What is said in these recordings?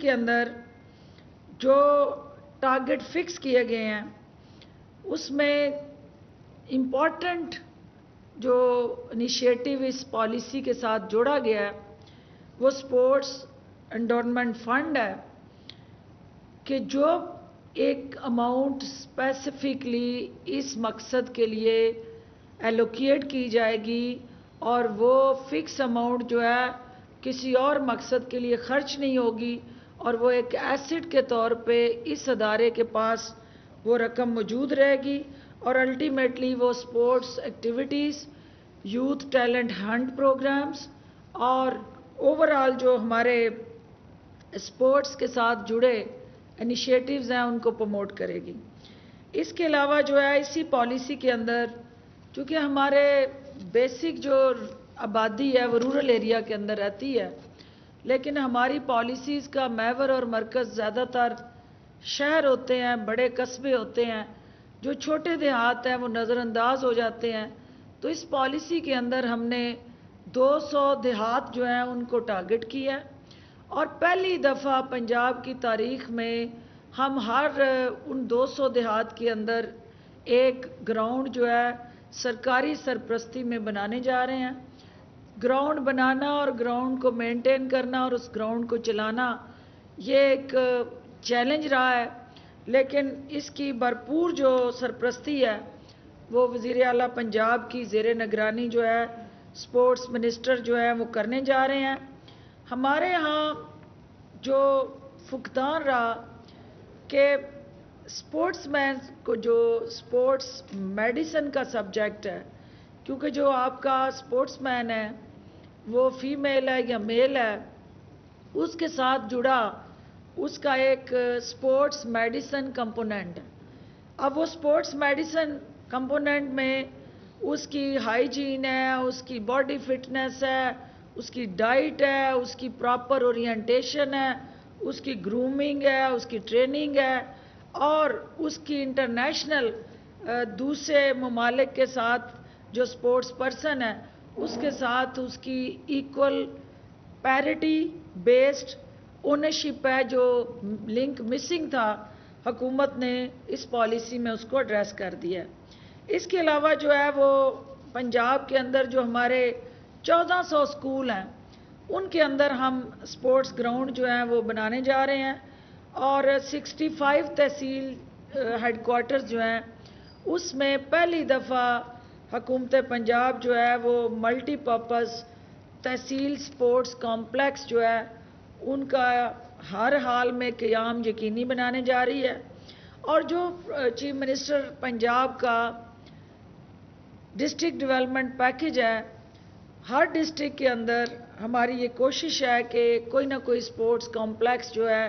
के अंदर जो टारगेट फिक्स किए गए हैं उसमें इम्पॉर्टेंट जो इनिशिएटिव इस पॉलिसी के साथ जोड़ा गया है वो स्पोर्ट्स एंडोर्समेंट फंड है कि जो एक अमाउंट स्पेसिफिकली इस मकसद के लिए एलोकेट की जाएगी और वो फिक्स अमाउंट जो है किसी और मकसद के लिए खर्च नहीं होगी और वो एक एसेट के तौर पे इस अदारे के पास वो रकम मौजूद रहेगी और अल्टीमेटली वो sports activities, youth talent hunt programs और ओवरऑल जो हमारे स्पोर्ट्स के साथ जुड़े इनिशिएटिव्स हैं उनको प्रमोट करेगी। इसके अलावा जो है इसी पॉलिसी के अंदर चूँकि हमारे बेसिक जो आबादी है वो रूरल एरिया के अंदर रहती है, लेकिन हमारी पॉलिसीज़ का महवर और मरकज़ ज़्यादातर शहर होते हैं, बड़े कस्बे होते हैं, जो छोटे देहात हैं वो नज़रअंदाज हो जाते हैं। तो इस पॉलिसी के अंदर हमने 200 देहात जो हैं उनको टारगेट किया है और पहली दफ़ा पंजाब की तारीख़ में हम हर उन 200 देहात के अंदर एक ग्राउंड जो है सरकारी सरपरस्ती में बनाने जा रहे हैं। ग्राउंड बनाना और ग्राउंड को मेंटेन करना और उस ग्राउंड को चलाना ये एक चैलेंज रहा है, लेकिन इसकी भरपूर जो सरपरस्ती है वो वज़ीर आला पंजाब की ज़ेरे निगरानी जो है स्पोर्ट्स मिनिस्टर जो है वो करने जा रहे हैं। हमारे यहाँ जो फुकदान रहा कि स्पोर्ट्समैन को जो स्पोर्ट्स मेडिसिन का सब्जेक्ट है, क्योंकि जो आपका स्पोर्ट्समैन है वो फीमेल है या मेल है, उसके साथ जुड़ा उसका एक स्पोर्ट्स मेडिसिन कंपोनेंट है। अब वो स्पोर्ट्स मेडिसिन कंपोनेंट में उसकी हाइजीन है, उसकी बॉडी फिटनेस है, उसकी डाइट है, उसकी प्रॉपर ओरिएंटेशन है, उसकी ग्रूमिंग है, उसकी ट्रेनिंग है और उसकी इंटरनेशनल दूसरे ममालिक के साथ जो स्पोर्ट्स पर्सन है उसके साथ उसकी इक्वल पैरिटी बेस्ड ओनरशिप है। जो लिंक मिसिंग था हुकूमत ने इस पॉलिसी में उसको एड्रेस कर दिया। इसके अलावा जो है वो पंजाब के अंदर जो हमारे 1400 स्कूल हैं उनके अंदर हम स्पोर्ट्स ग्राउंड जो हैं वो बनाने जा रहे हैं और 65 तहसील हेडक्वार्टर्स जो हैं उसमें पहली दफ़ा हुकूमत पंजाब जो है वो मल्टीपर्पज़ तहसील स्पोर्ट्स कॉम्प्लेक्स जो है उनका हर हाल में क़याम यकीनी बनाने जा रही है। और जो चीफ मिनिस्टर पंजाब का डिस्ट्रिक्ट डेवलपमेंट पैकेज है, हर डिस्ट्रिक्ट के अंदर हमारी ये कोशिश है कि कोई ना कोई स्पोर्ट्स कॉम्प्लेक्स जो है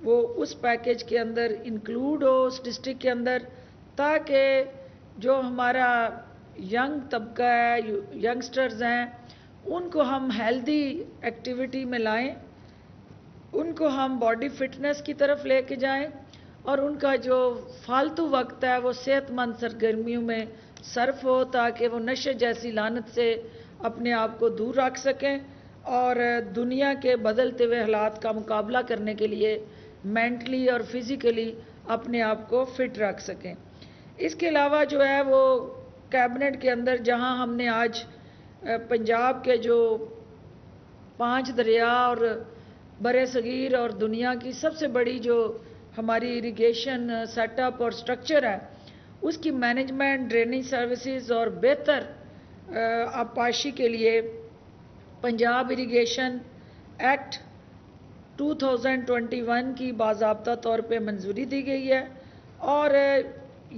वो उस पैकेज के अंदर इंक्लूड हो उस डिस्ट्रिक्ट के अंदर, ताकि जो हमारा यंग तबका है, यंगस्टर्स हैं, उनको हम हेल्दी एक्टिविटी में लाएं, उनको हम बॉडी फिटनेस की तरफ लेके जाएं और उनका जो फालतू वक्त है वो सेहतमंद सरगर्मियों में सर्फ हो ताकि वो नशे जैसी लानत से अपने आप को दूर रख सकें और दुनिया के बदलते हुए हालात का मुकाबला करने के लिए मेंटली और फिज़िकली अपने आप को फिट रख सकें। इसके अलावा जो है वो कैबिनेट के अंदर जहां हमने आज पंजाब के जो 5 दरिया और बरे सगीर और दुनिया की सबसे बड़ी जो हमारी इरिगेशन सेटअप और स्ट्रक्चर है उसकी मैनेजमेंट, ड्रेनेज सर्विसेज और बेहतर आबपाशी के लिए पंजाब इरिगेशन एक्ट 2021 की बाज़ाब्ता तौर पे मंजूरी दी गई है। और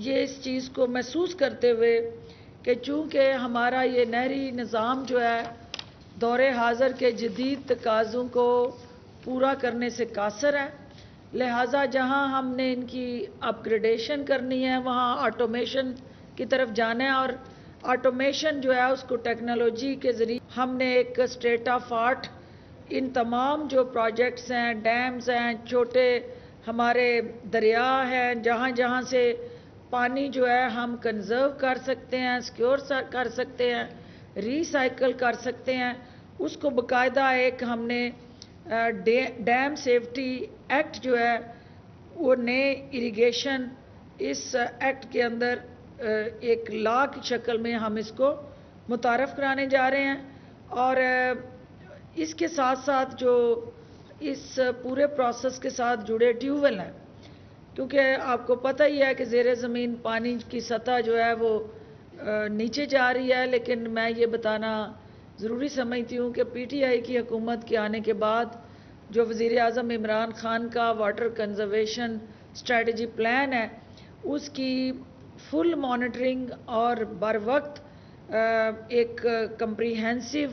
ये इस चीज़ को महसूस करते हुए कि चूँकि हमारा ये नहरी निज़ाम जो है दौरे हाज़र के जदीद तकाज़ों को पूरा करने से कासर है, लिहाजा जहाँ हमने इनकी अपग्रेडेशन करनी है वहाँ ऑटोमेशन की तरफ जाना है और ऑटोमेशन जो है उसको टेक्नोलॉजी के ज़रिए हमने एक स्टेट ऑफ आर्ट इन तमाम जो प्रोजेक्ट्स हैं, डैम्स हैं, छोटे हमारे दरिया हैं, जहाँ जहाँ से पानी जो है हम कंजर्व कर सकते हैं, सिक्योर कर सकते हैं, रीसाइकल कर सकते हैं, उसको बाकायदा एक हमने ڈیم سیفٹی ایکٹ جو ہے وہ نئے اریگیشن اس ایکٹ کے اندر ایک لا کی شکل میں ہم اس کو متعارف کرانے جا رہے ہیں. اور اس کے ساتھ ساتھ جو اس پورے پروسیس کے ساتھ جڑے ٹیوب ویل ہیں، کیونکہ آپ کو پتہ ہی ہے کہ زیر زمین پانی کی سطح جو ہے وہ نیچے جا رہی ہے، لیکن میں یہ بتانا ضروری سمجھتی ہوں کہ پی ٹی آئی کی حکومت کے آنے کے بعد جو وزیر اعظم عمران خان کا واٹر کنزرویشن اسٹریٹجی پلان ہے، اس کی فل مانیٹرنگ اور بر وقت ایک کمپریہنسو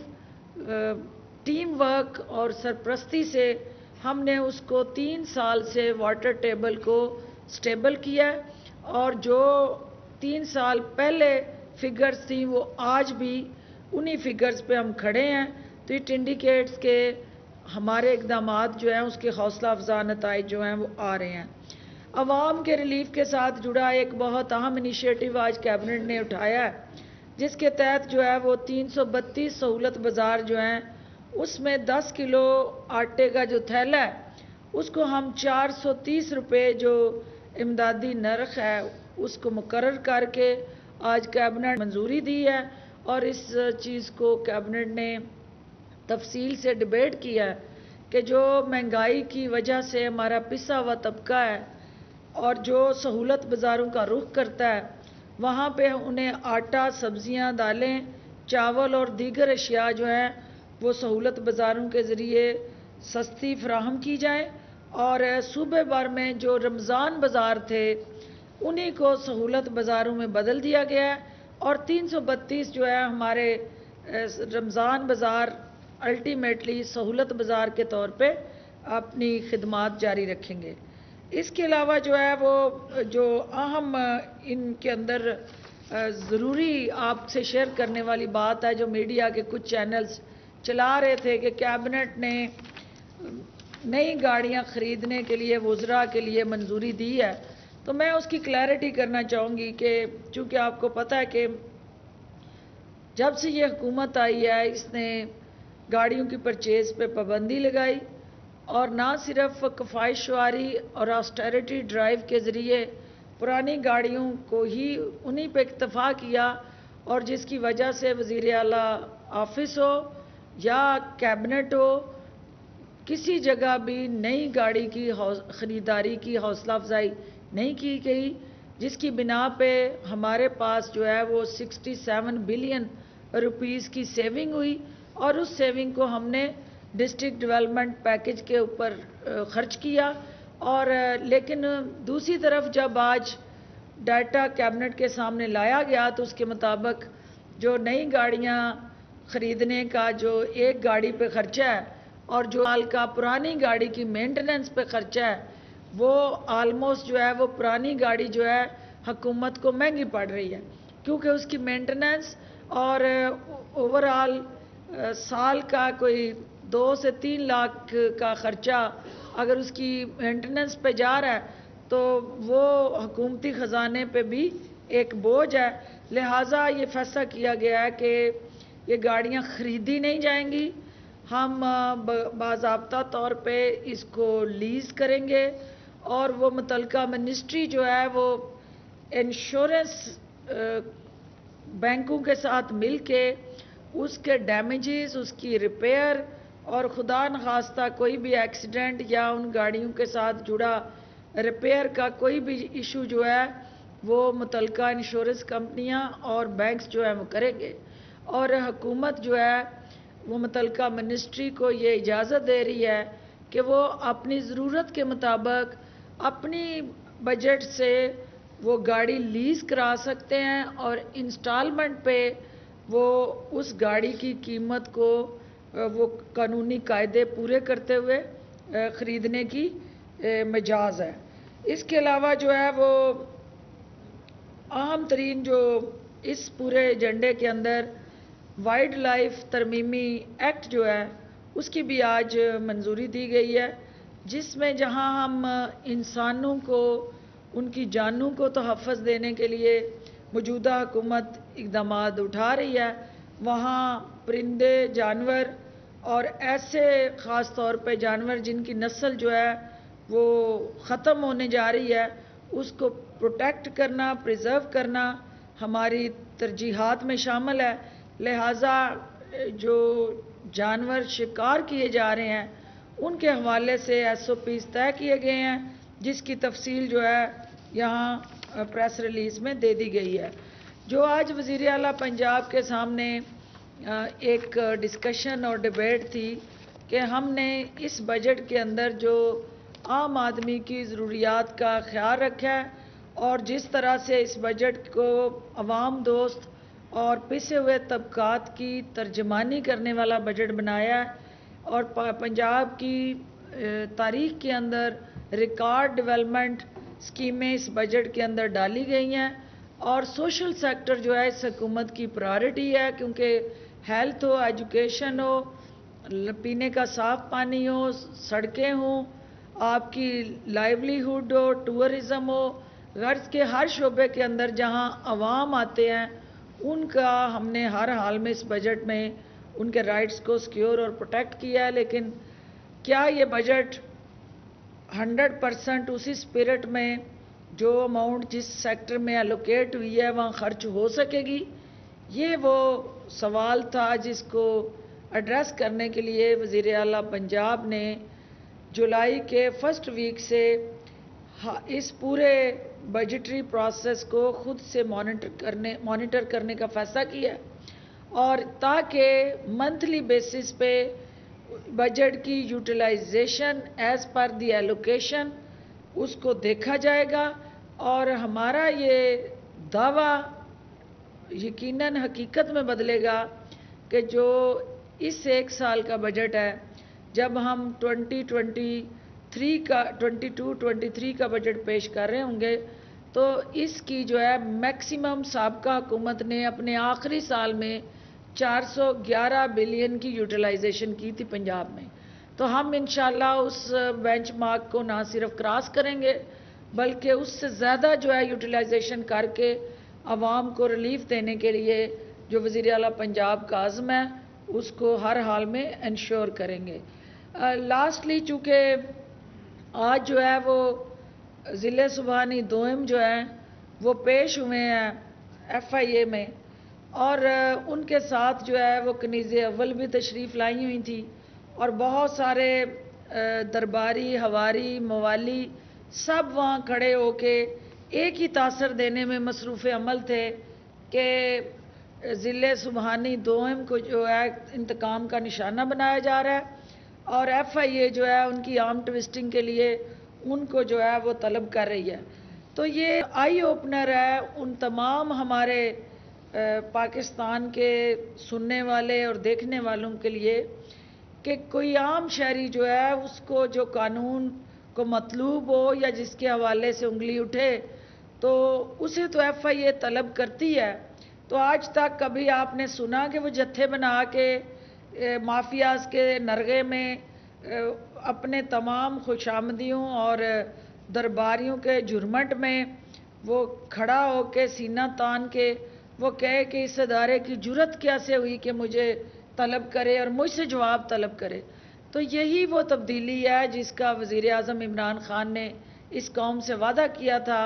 ٹیم ورک اور سرپرستی سے ہم نے اس کو 3 سال سے واٹر ٹیبل کو سٹیبل کیا ہے. اور جو 3 سال پہلے فگرز تھیں وہ آج بھی انہی فگرز پہ ہم کھڑے ہیں. تو اٹ انڈیکیٹس کہ ہمارے اقدامات جو ہیں اس کے حوصلہ افزا نتائج جو ہیں وہ آ رہے ہیں. عوام کے ریلیف کے ساتھ جڑا ایک بہت اہم انیشیٹو آج کیبنٹ نے اٹھایا ہے، جس کے تحت جو ہے وہ 332 سہولت بازار جو ہیں اس میں 10 کلو آٹے کا جو تھیلا ہے اس کو ہم 430 روپے جو امدادی نرخ ہے اس کو مقرر کر کے آج کیبنٹ منظوری دی ہے. اور اس چیز کو کیبنٹ نے تفصیل سے ڈیبیٹ کیا ہے کہ جو مہنگائی کی وجہ سے ہمارا پسا ہوا طبقہ ہے اور جو سہولت بازاروں کا رخ کرتا ہے وہاں پہ انہیں آٹا، سبزیاں، دالیں، چاول اور دیگر اشیاء جو ہیں وہ سہولت بازاروں کے ذریعے سستی فراہم کی جائیں. اور صوبے بھر میں جو رمضان بازار تھے انہی کو سہولت بازاروں میں بدل دیا گیا ہے. اور 332 جو ہے ہمارے رمضان بازار الٹیمیٹلی سہولت بازار کے طور پہ اپنی خدمات جاری رکھیں گے. اس کے علاوہ جو ہے وہ جو اہم ان کے اندر ضروری آپ سے شیئر کرنے والی بات ہے، جو میڈیا کے کچھ چینلز چلا رہے تھے کہ کیبنٹ نے نئی گاڑیاں خریدنے کے لیے وزراء کے لیے منظوری دی ہے. تو میں اس کی کلیئرٹی کرنا چاہوں گی کہ چونکہ آپ کو پتہ ہے کہ جب سے یہ حکومت آئی ہے اس نے گاڑیوں کی پرچیز پہ پابندی لگائی اور نہ صرف کفائش شعاری اور آسٹیرٹی ڈرائیو کے ذریعے پرانی گاڑیوں کو ہی انہی پہ اکتفا کیا، اور جس کی وجہ سے وزیر اعلیٰ آفس ہو یا کیبنٹ ہو کسی جگہ بھی نئی گاڑی کی خریداری کی حوصلہ افزائی نہیں کی گئی، جس کی بنا پہ ہمارے پاس جو ہے وہ 67 بلین روپیز کی سیونگ ہوئی. اور اس سیونگ کو ہم نے ڈسٹرکٹ ڈیولپمنٹ پیکج کے اوپر خرچ کیا. اور لیکن دوسری طرف جب آج ڈیٹا کیبنٹ کے سامنے لایا گیا تو اس کے مطابق جو نئی گاڑیاں خریدنے کا جو ایک گاڑی پہ خرچہ ہے اور جو سال کا پرانی گاڑی کی مینٹننس پہ خرچہ ہے وہ آلموسٹ جو ہے وہ پرانی گاڑی جو ہے حکومت کو مہنگی پڑ رہی ہے، کیونکہ اس کی مینٹننس اور اوورال سال کا کوئی 2 سے 3 لاکھ کا خرچہ اگر اس کی مینٹننس پہ جا رہا ہے تو وہ حکومتی خزانے پہ بھی ایک بوجھ ہے. لہٰذا یہ فیصلہ کیا گیا ہے کہ یہ گاڑیاں خریدی نہیں جائیں گی، ہم باضابطہ طور پہ اس کو لیز کریں گے. اور وہ متعلقہ منسٹری جو ہے وہ انشورنس بینکوں کے ساتھ مل کے اس کے ڈیمیجز، اس کی ریپیئر اور خدا نخواستہ کوئی بھی ایکسیڈنٹ یا ان گاڑیوں کے ساتھ جڑا ریپیئر کا کوئی بھی ایشو جو ہے وہ متعلقہ انشورنس کمپنیاں اور بینکس جو ہیں وہ کریں گے. اور حکومت جو ہے وہ متعلقہ منسٹری کو یہ اجازت دے رہی ہے کہ وہ اپنی ضرورت کے مطابق اپنی بجٹ سے وہ گاڑی لیز کرا سکتے ہیں اور انسٹالمنٹ پہ وہ اس گاڑی کی قیمت کو وہ قانونی قاعدے پورے کرتے ہوئے خریدنے کی مجاز ہے. اس کے علاوہ جو ہے وہ اہم ترین جو اس پورے ایجنڈے کے اندر وائلڈ لائف ترمیمی ایکٹ جو ہے اس کی بھی آج منظوری دی گئی ہے، جس میں جہاں ہم انسانوں کو ان کی جانوں کو تحفظ دینے کے لیے موجودہ حکومت اقدامات اٹھا رہی ہے، وہاں پرندے، جانور اور ایسے خاص طور پہ جانور جن کی نسل جو ہے وہ ختم ہونے جا رہی ہے، اس کو پروٹیکٹ کرنا، پریزرو کرنا ہماری ترجیحات میں شامل ہے۔ لہٰذا جو جانور شکار کیے جا رہے ہیں ان کے حوالے سے SOPs طے کیے گئے ہیں، جس کی تفصیل جو ہے یہاں پریس ریلیز میں دے دی گئی ہے۔ جو آج وزیر اعلیٰ پنجاب کے سامنے ایک ڈسکشن اور ڈیبیٹ تھی کہ ہم نے اس بجٹ کے اندر جو عام آدمی کی ضروریات کا خیال رکھا ہے اور جس طرح سے اس بجٹ کو عوام دوست اور پسے ہوئے طبقات کی ترجمانی کرنے والا بجٹ بنایا ہے، اور پنجاب کی تاریخ کے اندر ریکارڈ ڈیولپمنٹ اسکیمیں اس بجٹ کے اندر ڈالی گئی ہیں، اور سوشل سیکٹر جو ہے اس حکومت کی پرائرٹی ہے، کیونکہ ہیلتھ ہو، ایجوکیشن ہو، پینے کا صاف پانی ہو، سڑکیں ہوں، آپ کی لائیولی ہوڈ ہو، ٹورزم ہو، غرض کے ہر شعبے کے اندر جہاں عوام آتے ہیں ان کا ہم نے ہر حال میں اس بجٹ میں ان کے رائٹس کو سیکیور اور پروٹیکٹ کیا ہے۔ لیکن کیا یہ بجٹ 100% اسی اسپرٹ میں جو اماؤنٹ جس سیکٹر میں الوکیٹ ہوئی ہے وہاں خرچ ہو سکے گی؟ یہ وہ سوال تھا جس کو ایڈریس کرنے کے لیے وزیر اعلیٰ پنجاب نے جولائی کے فرسٹ ویک سے اس پورے بجٹری پروسیس کو خود سے مانیٹر کرنے کا فیصلہ کیا، اور تاکہ منتھلی بیسس پہ بجٹ کی یوٹیلائزیشن ایز پر دی ایلوکیشن اس کو دیکھا جائے گا، اور ہمارا یہ دعویٰ یقیناً حقیقت میں بدلے گا کہ جو اس ایک سال کا بجٹ ہے، جب ہم 22-23 کا بجٹ پیش کر رہے ہوں گے تو اس کی جو ہے میکسیمم سابقہ حکومت نے اپنے آخری سال میں 411 بلین کی یوٹیلائزیشن کی تھی پنجاب میں، تو ہم انشاءاللہ اس بینچ مارک کو نہ صرف کراس کریں گے بلکہ اس سے زیادہ جو ہے یوٹیلائزیشن کر کے عوام کو ریلیف دینے کے لیے جو وزیر اعلیٰ پنجاب کا عزم ہے اس کو ہر حال میں انشور کریں گے۔ لاسٹلی چونکہ آج جو ہے وہ ضلع سبحانی دوئم جو ہیں وہ پیش ہوئے ہیں FIA میں، اور ان کے ساتھ جو ہے وہ کنیز اول بھی تشریف لائی ہوئی تھی، اور بہت سارے درباری، حواری، موالی سب وہاں کھڑے ہو کے ایک ہی تاثر دینے میں مصروف عمل تھے کہ ضلع سبحانی دوئم کو جو ہے انتقام کا نشانہ بنایا جا رہا ہے، اور FIA جو ہے ان کی آرم ٹوسٹنگ کے لیے ان کو جو ہے وہ طلب کر رہی ہے۔ تو یہ آئی اوپنر ہے ان تمام ہمارے پاکستان کے سننے والے اور دیکھنے والوں کے لیے کہ کوئی عام شہری جو ہے اس کو جو قانون کو مطلوب ہو یا جس کے حوالے سے انگلی اٹھے تو اسے تو FIA طلب کرتی ہے۔ تو آج تک کبھی آپ نے سنا کہ وہ جتھے بنا کے مافیاز کے نرغے میں اپنے تمام خوشامدیوں اور درباریوں کے جرمٹ میں وہ کھڑا ہو کے سینہ تان کے وہ کہے کہ اس ادارے کی جرت کیسے ہوئی کہ مجھے طلب کرے اور مجھ سے جواب طلب کرے؟ تو یہی وہ تبدیلی ہے جس کا وزیر اعظم عمران خان نے اس قوم سے وعدہ کیا تھا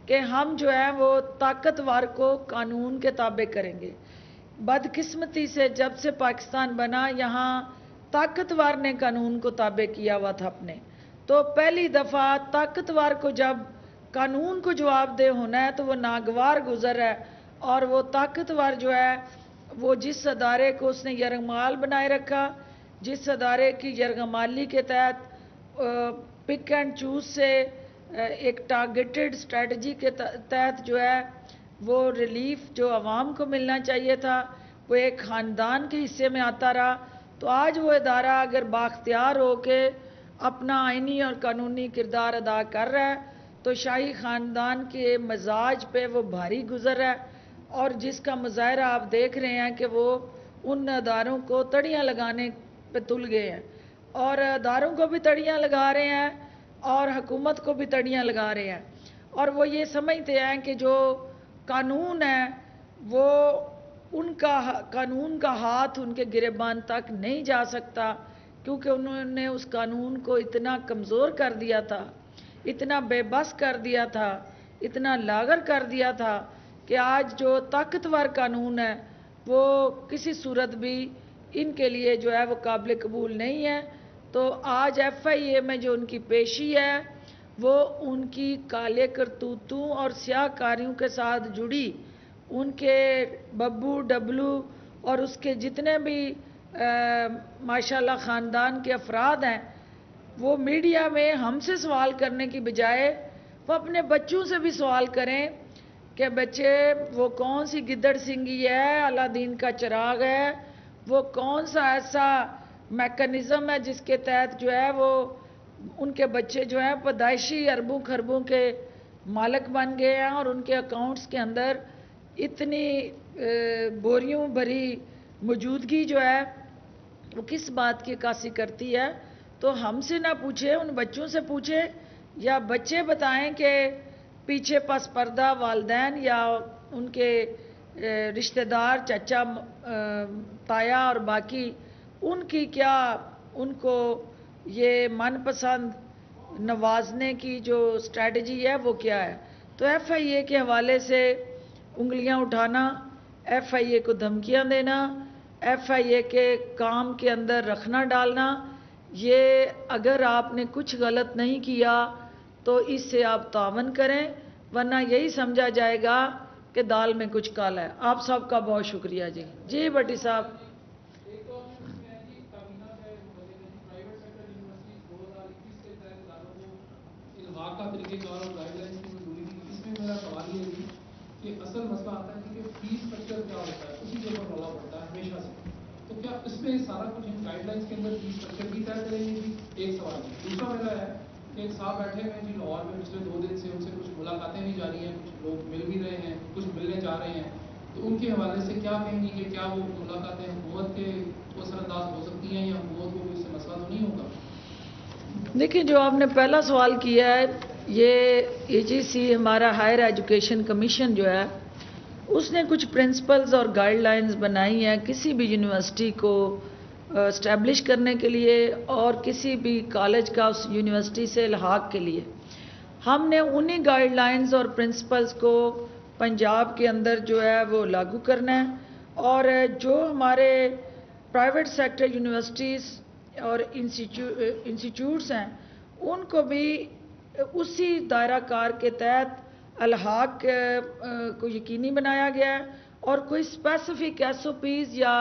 کہ ہم جو ہے وہ طاقتور کو قانون کے تابع کریں گے۔ بدقسمتی سے جب سے پاکستان بنا یہاں طاقتور نے قانون کو تابع کیا ہوا تھا اپنے، تو پہلی دفعہ طاقتور کو جب قانون کو جواب دہ ہونا ہے تو وہ ناگوار گزر ہے، اور وہ طاقتور جو ہے وہ جس ادارے کو اس نے یرغمال بنائے رکھا، جس ادارے کی یرغمالی کے تحت پک اینڈ چوز سے ایک ٹارگیٹڈ اسٹریٹجی کے تحت جو ہے وہ ریلیف جو عوام کو ملنا چاہیے تھا وہ ایک خاندان کے حصے میں آتا رہا، تو آج وہ ادارہ اگر بااختیار ہو کے اپنا آئینی اور قانونی کردار ادا کر رہا ہے تو شاہی خاندان کے مزاج پہ وہ بھاری گزر ہے، اور جس کا مظاہرہ آپ دیکھ رہے ہیں کہ وہ ان اداروں کو تڑیاں لگانے پہ تل گئے ہیں، اور اداروں کو بھی تڑیاں لگا رہے ہیں اور حکومت کو بھی تڑیاں لگا رہے ہیں، اور وہ یہ سمجھتے ہیں کہ جو قانون ہے وہ ان کا قانون کا ہاتھ ان کے گریبان تک نہیں جا سکتا، کیونکہ انہوں نے اس قانون کو اتنا کمزور کر دیا تھا، اتنا بے بس کر دیا تھا، اتنا لاغر کر دیا تھا کہ آج جو طاقتور قانون ہے وہ کسی صورت بھی ان کے لیے جو ہے وہ قابل قبول نہیں ہے۔ تو آج ایف آئی اے میں جو ان کی پیشی ہے وہ ان کی کالے کرتوتوں اور سیاہ کاریوں کے ساتھ جڑی ان کے ببو ڈبلو اور اس کے جتنے بھی ماشاءاللہ خاندان کے افراد ہیں، وہ میڈیا میں ہم سے سوال کرنے کی بجائے وہ اپنے بچوں سے بھی سوال کریں کہ بچے وہ کون سی گدڑ سنگھی ہے، الادین کا چراغ ہے، وہ کون سا ایسا میکانزم ہے جس کے تحت جو ہے وہ ان کے بچے جو ہیں پیدائشی اربوں خربوں کے مالک بن گئے ہیں، اور ان کے اکاؤنٹس کے اندر اتنی بوریوں بھری موجودگی جو ہے وہ کس بات کی عکاسی کرتی ہے۔ تو ہم سے نہ پوچھے، ان بچوں سے پوچھے، یا بچے بتائیں کہ پیچھے پس پردہ والدین یا ان کے رشتہ دار چچا تایا اور باقی ان کی کیا ان کو یہ من پسند نوازنے کی جو اسٹریٹجی ہے وہ کیا ہے۔ تو ایف آئی اے کے حوالے سے انگلیاں اٹھانا، ایف آئی اے کو دھمکیاں دینا، ایف آئی اے کے کام کے اندر رکھنا ڈالنا، یہ اگر آپ نے کچھ غلط نہیں کیا تو اس سے آپ تعاون کریں، ورنہ یہی سمجھا جائے گا کہ دال میں کچھ کالا ہے۔ آپ سب کا بہت شکریہ جی۔ جی بٹی صاحب۔ کہ اصل مسئلہ آتا ہے کہ فیس اسٹرکچر کیا ہوتا ہے، اسی کے اوپر رولا پڑتا ہے ہمیشہ سے۔ تو کیا اس میں سارا کچھ ان گائیڈ لائنس کے اندر فیس اسٹرکچر بھی طے کریں گے جی؟ ایک سوال ہے۔ دوسرا میرا ہے کہ ایک صاحب بیٹھے ہوئے ہیں جی لاہور میں پچھلے 2 دن سے، ان سے کچھ ملاقاتیں بھی جاری ہیں، کچھ لوگ مل بھی رہے ہیں، کچھ ملنے جا رہے ہیں، تو ان کے حوالے سے کیا کہیں گی کہ کیا وہ ملاقاتیں حکومت کے اثر انداز ہو سکتی ہیں یا حکومت کو اس سے مسئلہ تو نہیں ہوگا؟ دیکھیں، جو آپ نے پہلا سوال کیا ہے، یہ اے جی سی ہمارا ہائر ایجوکیشن کمیشن جو ہے اس نے کچھ پرنسپلز اور گائیڈ لائنز بنائی ہیں کسی بھی یونیورسٹی کو اسٹیبلش کرنے کے لیے اور کسی بھی کالج کا اس یونیورسٹی سے الحاق کے لیے۔ ہم نے انہی گائیڈ لائنز اور پرنسپلز کو پنجاب کے اندر جو ہے وہ لاگو کرنا ہے، اور جو ہمارے پرائیویٹ سیکٹر یونیورسٹیز اور انسٹیٹیوٹس ہیں ان کو بھی اسی دائرہ کار کے تحت الحاق کو یقینی بنایا گیا ہے، اور کوئی اسپیسیفک ایس او پیز یا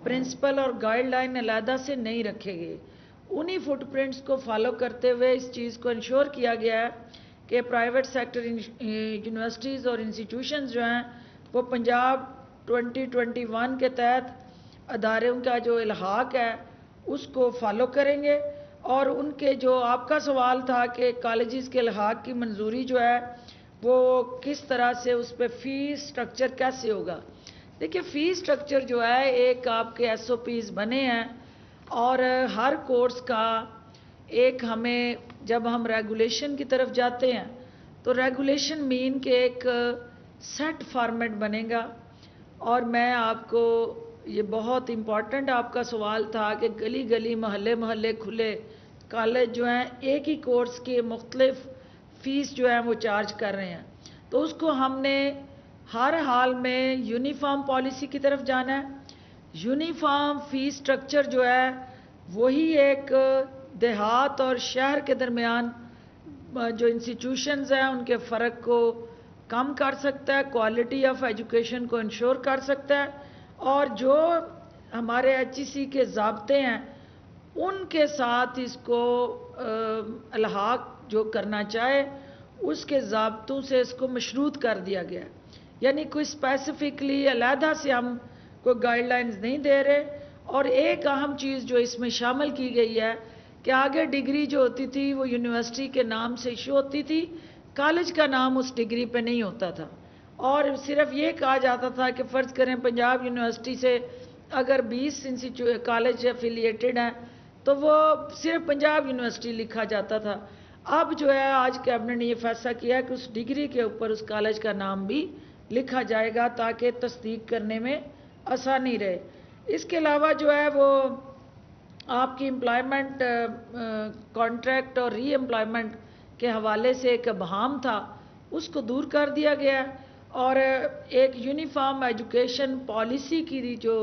پرنسپل اور گائیڈ لائن علیحدہ سے نہیں رکھے گئے۔ انہی فٹ پرنٹس کو فالو کرتے ہوئے اس چیز کو انشور کیا گیا ہے کہ پرائیویٹ سیکٹر یونیورسٹیز اور انسٹیٹیوشنز جو ہیں وہ پنجاب 2021 کے تحت اداروں کا جو الحاق ہے اس کو فالو کریں گے، اور ان کے جو آپ کا سوال تھا کہ کالجز کے الحاق کی منظوری جو ہے وہ کس طرح سے اس پہ فیس سٹرکچر کیسے ہوگا۔ دیکھیں، فیس سٹرکچر جو ہے ایک آپ کے ایس او پیز بنے ہیں، اور ہر کورس کا ایک ہمیں جب ہم ریگولیشن کی طرف جاتے ہیں تو ریگولیشن مین کے ایک سیٹ فارمیٹ بنے گا۔ اور میں آپ کو یہ بہت امپورٹنٹ آپ کا سوال تھا کہ گلی گلی محلے محلے کھلے کالج جو ہیں ایک ہی کورس کے مختلف فیس جو ہے وہ چارج کر رہے ہیں، تو اس کو ہم نے ہر حال میں یونیفارم پالیسی کی طرف جانا ہے۔ یونیفارم فیس سٹرکچر جو ہے وہی ایک دیہات اور شہر کے درمیان جو انسٹیٹیوشنز ہیں ان کے فرق کو کم کر سکتا ہے، کوالٹی آف ایجوکیشن کو انشور کر سکتا ہے، اور جو ہمارے ایچ ای سی کے ضابطے ہیں ان کے ساتھ اس کو الحاق جو کرنا چاہے اس کے ضابطوں سے اس کو مشروط کر دیا گیا ہے۔ یعنی کوئی اسپیسیفکلی علیحدہ سے ہم کوئی گائیڈ لائنز نہیں دے رہے۔ اور ایک اہم چیز جو اس میں شامل کی گئی ہے کہ آگے ڈگری جو ہوتی تھی وہ یونیورسٹی کے نام سے ایشو ہوتی تھی، کالج کا نام اس ڈگری پہ نہیں ہوتا تھا، اور صرف یہ کہا جاتا تھا کہ فرض کریں پنجاب یونیورسٹی سے اگر 20 کالج ایفیلیٹڈ ہیں تو وہ صرف پنجاب یونیورسٹی لکھا جاتا تھا۔ اب جو ہے آج کیبنٹ نے یہ فیصلہ کیا کہ اس ڈگری کے اوپر اس کالج کا نام بھی लिखा जाएगा ताकि तस्दीक करने में आसानी रहे। इसके अलावा जो है वो आपकी एम्प्लॉयमेंट कॉन्ट्रैक्ट और री एम्प्लॉयमेंट के हवाले से एक अबहम था, उसको दूर कर दिया गया और एक यूनिफॉर्म एजुकेशन पॉलिसी की जो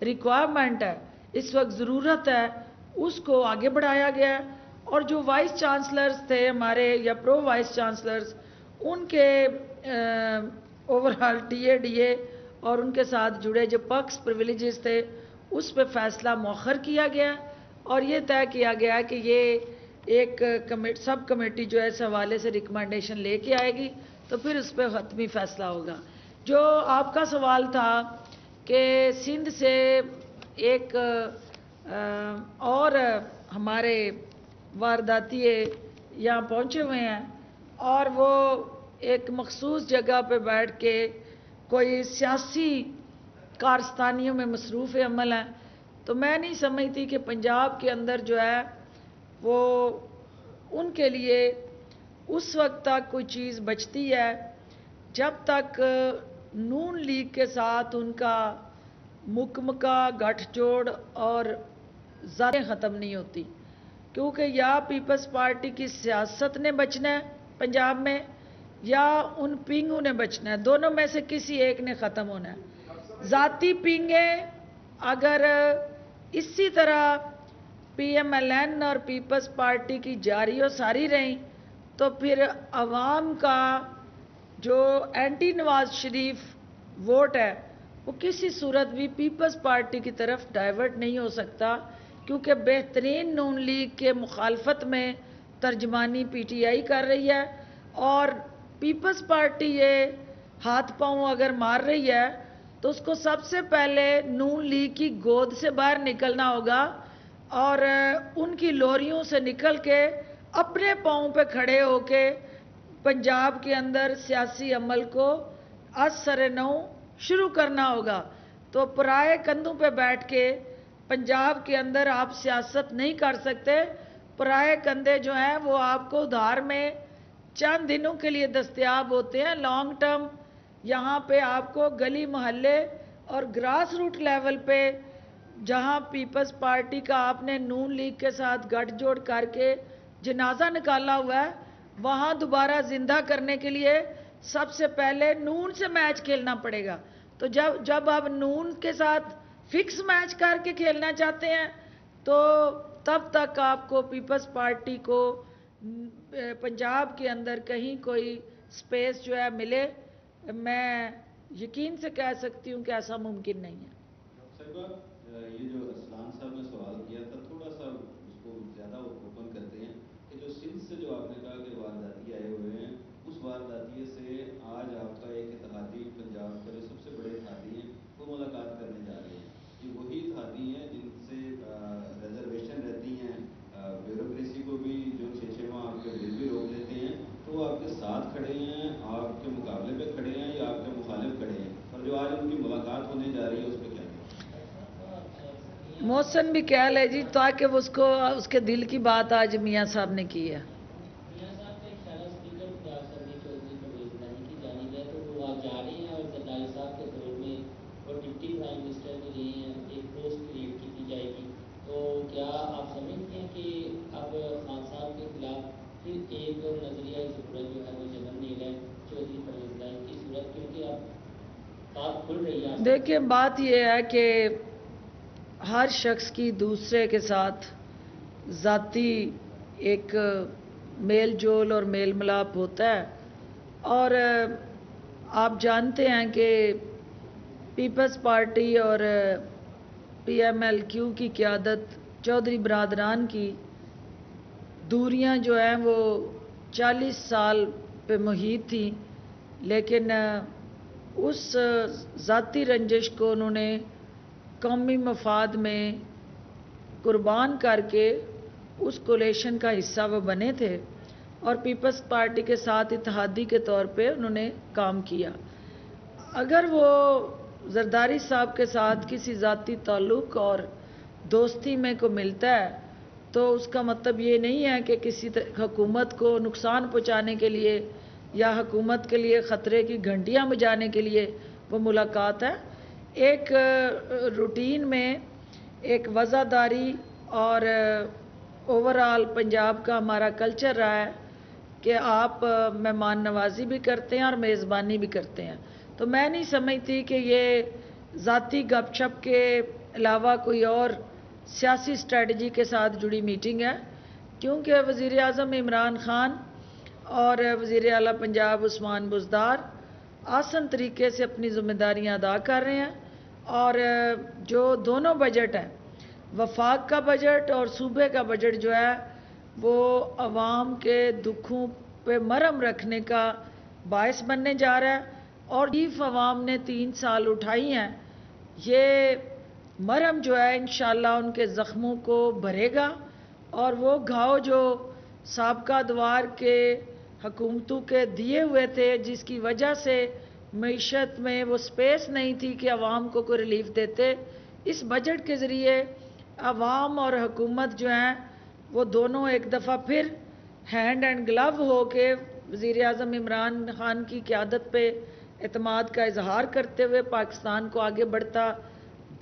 रिक्वायरमेंट है, इस वक्त ज़रूरत है, उसको आगे बढ़ाया गया। और जो वाइस चांसलर्स थे हमारे या प्रो वाइस चांसलर्स, उनके ओवरऑल टीए और उनके साथ जुड़े जो पर्क्स प्रिविलेजेस थे उस पर फैसला मौखर किया गया और ये तय किया गया कि ये एक सब कमेटी जो है इस हवाले से रिकमेंडेशन लेके आएगी तो फिर उस पर हतमी फैसला होगा। जो आपका सवाल था कि सिंध से एक और हमारे वारदातिये यहाँ पहुँचे हुए हैं और वो एक मखसूस जगह पे बैठ के कोई सियासी कारस्तानियों में मसरूफ़ अमल हैं, तो मैं नहीं समझती कि पंजाब के अंदर जो है वो उनके लिए उस वक्त तक कोई चीज़ बचती है जब तक नून लीग के साथ उनका मुकमका गठजोड़ और ज़ातें ख़त्म नहीं होती, क्योंकि या पीपल्स पार्टी की सियासत ने बचना है पंजाब में या उन पिंगों ने बचना है, दोनों में से किसी एक ने ख़त्म होना है। ज़ाती पिंगें अगर इसी तरह पीएमएलएन और पीपल्स पार्टी की जारी और सारी रहीं तो फिर अवाम का जो एंटी नवाज शरीफ वोट है वो किसी सूरत भी पीपल्स पार्टी की तरफ डाइवर्ट नहीं हो सकता, क्योंकि बेहतरीन नून लीग के मुखालफत में तर्जमानी पीटीआई कर रही है और पीपल्स पार्टी ये हाथ पांव अगर मार रही है तो उसको सबसे पहले नून लीग की गोद से बाहर निकलना होगा और उनकी लोरियों से निकल के अपने पांव पे खड़े होके पंजाब के अंदर सियासी अमल को असर नौ शुरू करना होगा। तो पराए कंधों पे बैठ के पंजाब के अंदर आप सियासत नहीं कर सकते। पराए कंधे जो हैं वो आपको उधार में चंद दिनों के लिए दस्तयाब होते हैं, लॉन्ग टर्म यहाँ पे आपको गली मोहल्ले और ग्रास रूट लेवल पे जहाँ पीपल्स पार्टी का आपने नून लीग के साथ गठजोड़ करके जनाजा निकाला हुआ है, वहाँ दोबारा जिंदा करने के लिए सबसे पहले नून से मैच खेलना पड़ेगा। तो जब आप नून के साथ फिक्स मैच करके खेलना चाहते हैं तो तब तक आपको पीपल्स पार्टी को पंजाब के अंदर कहीं कोई स्पेस जो है मिले, मैं यकीन से कह सकती हूँ कि ऐसा मुमकिन नहीं है। ये जो असलान साहब ने सवाल किया था थोड़ा सा उसको ज़्यादा ओपन करते हैं कि जो सिंध से जो आपने कहा कि वारदाती आए हुए हैं, उस वारदाती से आज आपका एक इत्तेहादी पंजाब का जो सबसे बड़े इत्तेहादी हैं वो मुलाकात करने जा रहे हैं। ये वही इत्तेहादी हैं जिनसे रिजर्वेशन रहती हैं, ब्यूरोक्रेसी को भी जो 6 माह आपके बिल भी रोक लेते हैं, तो वो आपके साथ खड़े हैं, आपके मुकाबले पे खड़े हैं या आपके मुखालिफ खड़े हैं, और जो आज उनकी मुलाकात होने जा रही है उस पर क्या मोहसन भी कह ले जी, ताकि उसको उसके दिल की बात आज मियाँ साहब ने की है। देखिए बात यह है कि हर शख्स की दूसरे के साथ ज़ाती एक मेल जोल और मेल मिलाप होता है और आप जानते हैं कि पीपल्स पार्टी और पीएमएलक्यू की क़यादत चौधरी बरादरान की दूरियां जो हैं वो 40 साल पे मुहित थी, लेकिन उस ज़ाती रंजिश को उन्होंने कौमी मफाद में कुर्बान करके उस कोलेशन का हिस्सा वो बने थे और पीपल्स पार्टी के साथ इत्तेहादी के तौर पे उन्होंने काम किया। अगर वो जरदारी साहब के साथ किसी ज़ाती ताल्लुक़ और दोस्ती में को मिलता है तो उसका मतलब ये नहीं है कि किसी हुकूमत को नुकसान पहुँचाने के लिए یا हुकूमत के लिए ख़तरे की घंटियां बजाने के लिए वो मुलाकात है। एक रूटीन में एक वज़ादारी और ओवरऑल पंजाब का हमारा कल्चर रहा है कि आप मेहमान नवाजी भी करते हैं और मेज़बानी भी करते हैं। तो मैं नहीं समझती कि ये ज़ाती गपशप के अलावा कोई और सियासी स्ट्रेटजी के साथ जुड़ी मीटिंग है, क्योंकि वज़ीर आज़म इमरान खान और वज़ीर आला पंजाब उस्मान बुज़दार आसान तरीके से अपनी ज़िम्मेदारियां अदा कर रहे हैं। और जो दोनों बजट हैं, वफाक का बजट और सूबे का बजट जो है वो अवाम के दुखों पे मरहम रखने का बायस बनने जा रहा है। और तकलीफ अवाम ने 3 साल उठाई हैं, ये मरहम जो है इंशाअल्लाह उनके ज़ख्मों को भरेगा। और वो घाव जो साबका दवार के हुकूमतों के दिए हुए थे, जिसकी वजह से मईशत में वो स्पेस नहीं थी कि अवाम को कोई रिलीफ देते, इस बजट के ज़रिए अवाम और हुकूमत जो हैं वो दोनों एक दफ़ा फिर हैंड एंड ग्लव हो के वज़ीर आज़म इमरान खान की क़यादत पे एतमाद का इजहार करते हुए पाकिस्तान को आगे बढ़ता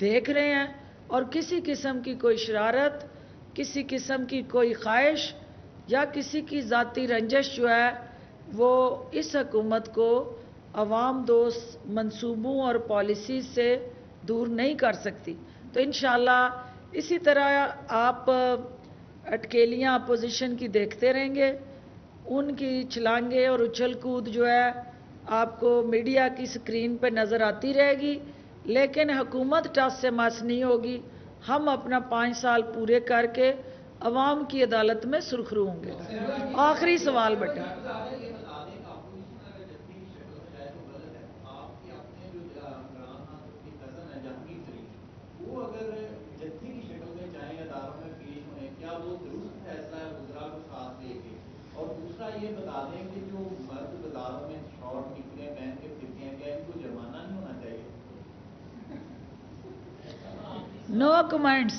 देख रहे हैं। और किसी किस्म की कोई शरारत, किसी किस्म की कोई ख्वाहिश या किसी की ज़ाती रंजश जो है वो इस हुकूमत को अवाम दोस्त मंसूबों और पॉलिसी से दूर नहीं कर सकती। तो इंशाअल्लाह इसी तरह आप अटकेलियाँ अपोजिशन की देखते रहेंगे, उनकी छलांगे और उछल कूद जो है आपको मीडिया की स्क्रीन पर नज़र आती रहेगी, लेकिन हुकूमत टस से मस नहीं होगी। हम अपना 5 साल पूरे करके अवाम की अदालत में सुरखरू होंगे। आखिरी सवाल बेटा, और दूसरा ये बता दें कि जो मर्द बाजारों में शॉर्ट निकले पहन के फिरते हैं, क्या इनको जुर्माना नहीं होना चाहिए? नो कमेंट्स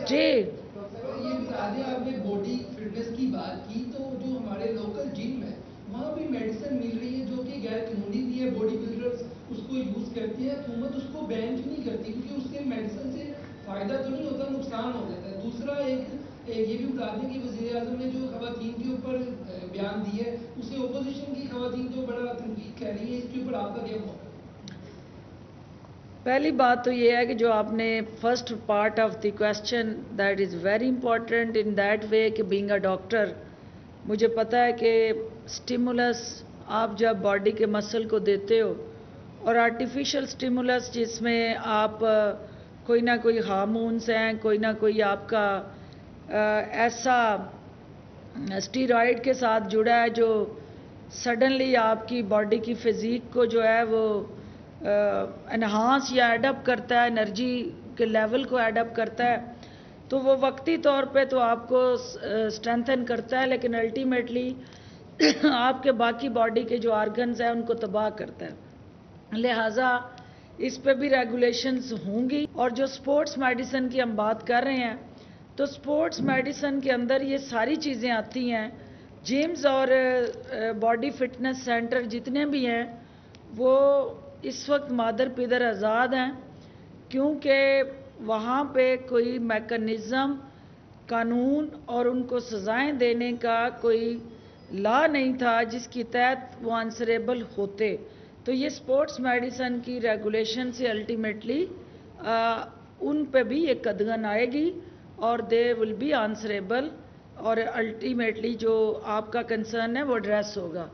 जी। ये बता दें, आपने बॉडी फिटनेस की बात की, तो जो हमारे लोकल जिम है वहाँ भी मेडिसिन मिल रही है जो कि गैर कानूनी भी है, बॉडी बिल्डर्स उसको यूज़ करती है, हुकूमत उसको बैन क्यों नहीं करती? क्योंकि उससे मेडिसिन से फ़ायदा तो नहीं होता, नुकसान हो जाता है। दूसरा ये भी बता दें कि वज़ीर आज़म ने जो ख़वातीन के ऊपर बयान दिए उसे ओपोजिशन की ख़वातीन तो बड़ा तनकीद कर रही है, इसके ऊपर आपका क्या मौक़िफ़? पहली बात तो ये है कि जो आपने first part of the question, that is very important in that way कि बीइंग अ डॉक्टर मुझे पता है कि स्टिमुलस आप जब बॉडी के मसल को देते हो और आर्टिफिशियल स्टिमुलस जिसमें आप कोई ना कोई हार्मोन्स हैं, कोई ना कोई आपका ऐसा स्टीरॉयड के साथ जुड़ा है जो सडनली आपकी बॉडी की फिज़ीक को जो है वो एनहांस या एडअप करता है, एनर्जी के लेवल को एडअप करता है, तो वो वक्ती तौर पे तो आपको स्ट्रेंथन करता है, लेकिन अल्टीमेटली आपके बाकी बॉडी के जो आर्गन्स हैं उनको तबाह करता है। लिहाजा इस पे भी रेगुलेशंस होंगी। और जो स्पोर्ट्स मेडिसिन की हम बात कर रहे हैं, तो स्पोर्ट्स मेडिसिन के अंदर ये सारी चीज़ें आती हैं। जिम्स और बॉडी फिटनेस सेंटर जितने भी हैं वो इस वक्त मादर पिदर आज़ाद हैं, क्योंकि वहाँ पे कोई मैकेनिज़्म, कानून और उनको सज़ाएं देने का कोई लॉ नहीं था जिसकी तहत वो आंसरेबल होते। तो ये स्पोर्ट्स मेडिसिन की रेगुलेशन से अल्टीमेटली उन पे भी एक कदगन आएगी और दे विल बी आंसरेबल, और अल्टीमेटली जो आपका कंसर्न है वो एड्रेस होगा।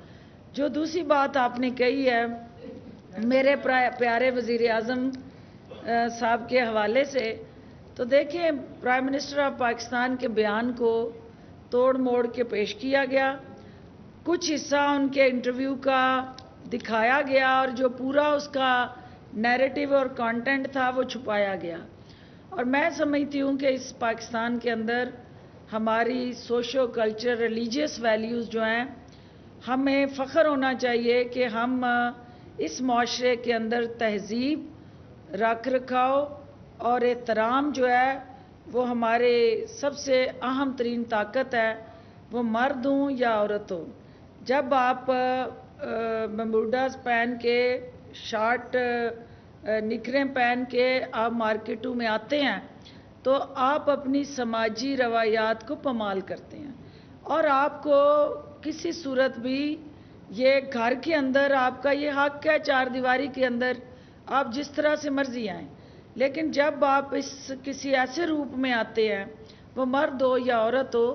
जो दूसरी बात आपने कही है मेरे प्यारे वज़ीर आज़म साहब के हवाले से, तो देखें प्राइम मिनिस्टर ऑफ पाकिस्तान के बयान को तोड़ मोड़ के पेश किया गया, कुछ हिस्सा उनके इंटरव्यू का दिखाया गया और जो पूरा उसका नैरेटिव और कंटेंट था वो छुपाया गया। और मैं समझती हूँ कि इस पाकिस्तान के अंदर हमारी सोशो कल्चर रिलीजियस वैल्यूज़ जो हैं, हमें फ़ख्र होना चाहिए कि हम इस माशरे के अंदर तहज़ीब, रख रखाव और एहतराम जो है वो हमारे सबसे अहम तरीन ताकत है, वो मर्द हों या औरत हो। जब आप बरमूडास पहन के शॉर्ट निकरें पहन के आप मार्केटों में आते हैं तो आप अपनी समाजी रवायात को पमाल करते हैं और आपको किसी सूरत भी ये घर के अंदर आपका ये हक है चार दीवारी के अंदर आप जिस तरह से मर्जी आएँ, लेकिन जब आप इस किसी ऐसे रूप में आते हैं, वो मर्द हो या औरत हो,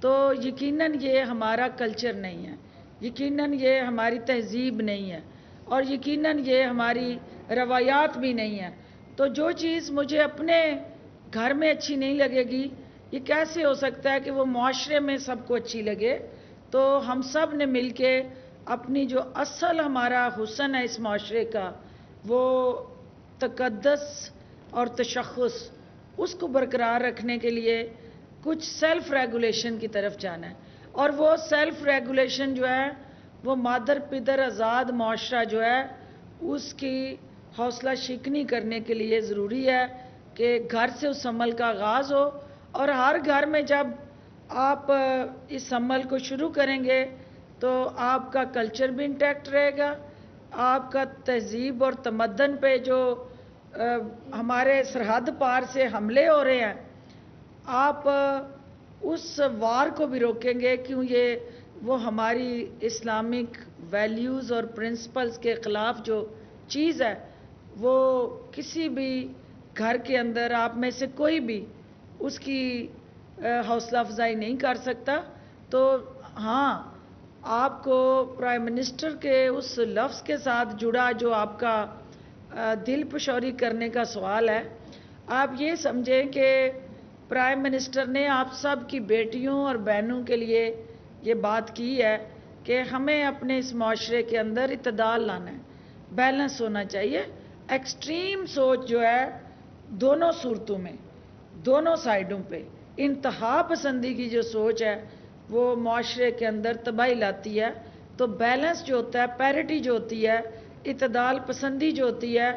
तो यकीनन ये हमारा कल्चर नहीं है, यकीनन ये हमारी तहजीब नहीं है और यकीनन ये हमारी रवायात भी नहीं है। तो जो चीज़ मुझे अपने घर में अच्छी नहीं लगेगी, ये कैसे हो सकता है कि वो मुआशरे में सबको अच्छी लगे। तो हम सब ने मिल के अपनी जो असल हमारा हुस्न है इस मुआशरे का, वो तकद्दस और तशख़्ख़ुस, उसको बरकरार रखने के लिए कुछ सेल्फ रेगुलेशन की तरफ जाना है। और वो सेल्फ रेगुलेशन जो है वो मादर पिदर आज़ाद मुआशरा जो है उसकी हौसला शिकनी करने के लिए ज़रूरी है कि घर से उस अमल का आगाज़ हो और हर घर में जब आप इस अमल को शुरू करेंगे तो आपका कल्चर भी इंटैक्ट रहेगा, आपका तहजीब और तमद्दन पे जो हमारे सरहद पार से हमले हो रहे हैं, आप उस वार को भी रोकेंगे क्यों ये वो हमारी इस्लामिक वैल्यूज़ और प्रिंसिपल्स के ख़िलाफ़ जो चीज़ है वो किसी भी घर के अंदर आप में से कोई भी उसकी हौसला अफजाई नहीं कर सकता। तो हाँ, आपको प्राइम मिनिस्टर के उस लफ्ज़ के साथ जुड़ा जो आपका दिल पशौरी करने का सवाल है, आप ये समझें कि प्राइम मिनिस्टर ने आप सब की बेटियों और बहनों के लिए ये बात की है कि हमें अपने इस माशरे के अंदर इत्तेदाल लाना है, बैलेंस होना चाहिए। एक्सट्रीम सोच जो है दोनों सूरतों में, दोनों साइडों पे इंतहा पसंदी की जो सोच है वो माशरे के अंदर तबाही लाती है। तो बैलेंस जो होता है, पैरिटी जो होती है, इत्तेदाल पसंदी जो होती है,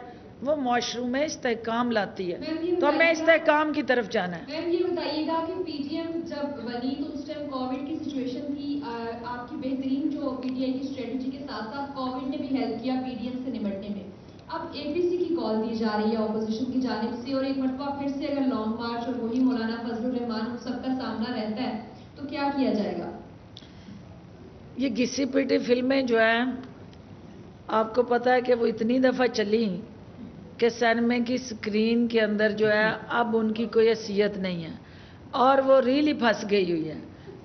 वो माशरों में इस्तेहकाम लाती है। तो हमें इस्तेहकाम की तरफ जाना है। मैम ये बताइएगा कि पीटीएम जब बनी तो उस टाइम कोविड की सिचुएशन थी, आपकी बेहतरीन जो पीटीआई की स्ट्रेटजी के साथ साथ कोविड ने भी हेल्प किया पीडीएम से निपटने में। अब एपीसी की कॉल दी जा रही है ऑपोजिशन की जानिब से और एक मरतबा फिर से अगर लॉन्ग मार्च और वही मौलाना फजलुर रहमान उन सबका सामना रहता है तो क्या किया जाएगा? ये घिसी पिटी फिल्में जो हैं आपको पता है कि वो इतनी दफ़ा चली कि सिनेमा की स्क्रीन के अंदर जो है अब उनकी कोई हैसियत नहीं है और वो रील ही फंस गई हुई है।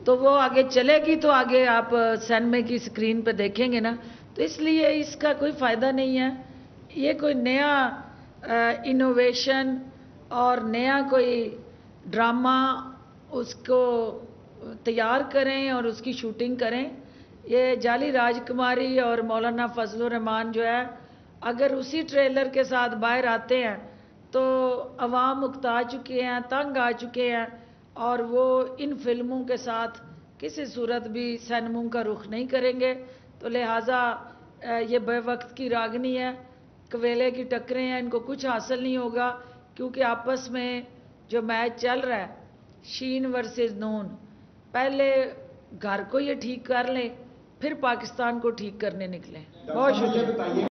तो वो आगे चलेगी तो आगे आप सिनेमा की स्क्रीन पे देखेंगे ना, तो इसलिए इसका कोई फ़ायदा नहीं है। ये कोई नया इनोवेशन और नया कोई ड्रामा उसको तैयार करें और उसकी शूटिंग करें। ये जाली राजकुमारी और मौलाना फजलुर रहमान जो है अगर उसी ट्रेलर के साथ बाहर आते हैं तो अवाम उकता चुके हैं, तंग आ चुके हैं और वो इन फिल्मों के साथ किसी सूरत भी सिनेमा का रुख नहीं करेंगे। तो लिहाजा ये बेवक्त की रागनी है, कवेले की टक्करें हैं, इनको कुछ हासिल नहीं होगा क्योंकि आपस में जो मैच चल रहा है शीन वर्सेस नून, पहले घर को ये ठीक कर लें फिर पाकिस्तान को ठीक करने निकलें। बहुत शुक्रिया।